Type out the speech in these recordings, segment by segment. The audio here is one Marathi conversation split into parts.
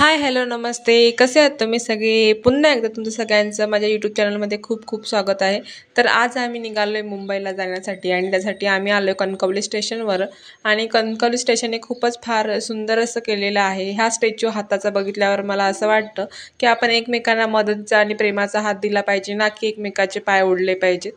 हाय, हॅलो, नमस्ते. कसे आहात तुम्ही सगळे? पुन्हा एकदा तुमचं सगळ्यांचं माझ्या यूट्यूब चॅनलमध्ये खूप खूप स्वागत आहे. तर आज आम्ही निघालो आहे मुंबईला जाण्यासाठी आणि त्यासाठी आम्ही आलो आहे कणकवली स्टेशनवर. आणि कणकवली स्टेशन हे खूपच फार सुंदर असं केलेलं आहे. ह्या स्टॅच्यू हाताचा बघितल्यावर मला असं वाटतं की आपण एकमेकांना मदतीचा आणि प्रेमाचा हात दिला पाहिजे, ना की एकमेकाचे पाय ओढले पाहिजेत.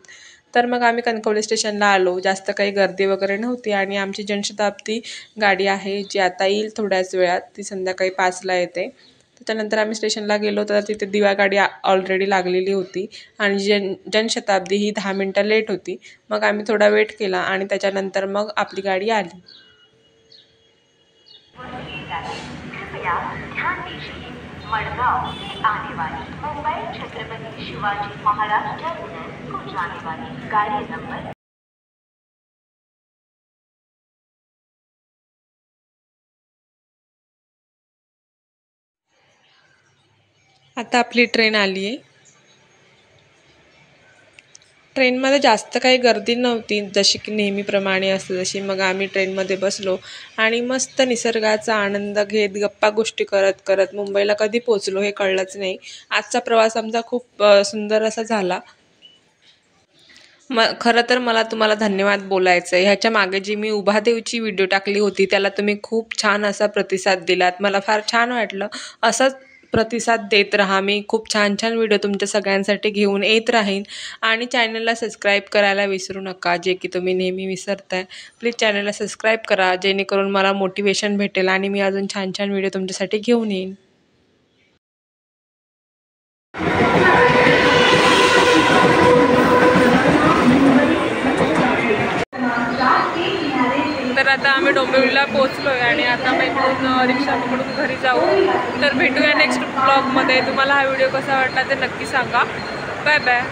तर मग आम्ही कणकवली स्टेशनला आलो. जास्त काही गर्दी वगैरे नव्हती आणि आमची जनशताब्दी गाडी आहे जी आता येईल थोड्याच वेळात. ती संध्याकाळी 5ला येते. त्याच्यानंतर आम्ही स्टेशनला गेलो तर तिथे दिवा गाडी ऑलरेडी लागलेली होती आणि जनशताब्दी ही 10 मिनटं लेट होती. मग आम्ही थोडा वेट केला आणि त्याच्यानंतर मग आपली गाडी आली. मडगांव से आने वाली मुंबई छत्रपति शिवाजी महाराज टर्मिनस को जाने वाली गाड़ी नंबर। आता आपली ट्रेन आली आहे. ट्रेनमध्ये जास्त काही गर्दी नव्हती, जशी की नेहमीप्रमाणे असते तशी. मग आम्ही ट्रेनमध्ये बसलो आणि मस्त निसर्गाचा आनंद घेत गप्पा गोष्टी करत करत मुंबईला कधी पोचलो हे कळलंच नाही. आजचा प्रवास आमचा खूप सुंदर असा झाला. खरं तर मला तुम्हाला धन्यवाद बोलायचं आहे. ह्याच्या मागे जी मी उभादेवीची व्हिडिओ टाकली होती त्याला तुम्ही खूप छान असा प्रतिसाद दिलात. मला फार छान वाटलं. असंच प्रतिसाद देत राहा. मी खूप छान छान व्हिडिओ तुमच्या सगळ्यांसाठी घेऊन येत राहीन. आणि चॅनलला सबस्क्राईब करायला विसरू नका, जे की तुम्ही नेहमी विसरताय. प्लीज चॅनलला सबस्क्राईब करा, जेणेकरून मला मोटिवेशन भेटेल आणि मी अजून छान छान व्हिडिओ तुमच्यासाठी घेऊन येईन. तर आता आम्ही डोंबिवलीला पोहोचलो आहे आणि आता मी रिक्षा पकडून घरी जाऊ. तर भेटूया नेक्स्ट ब्लॉगमध्ये. तुम्हाला हा व्हिडिओ कसा वाटला ते नक्की सांगा. Bye bye.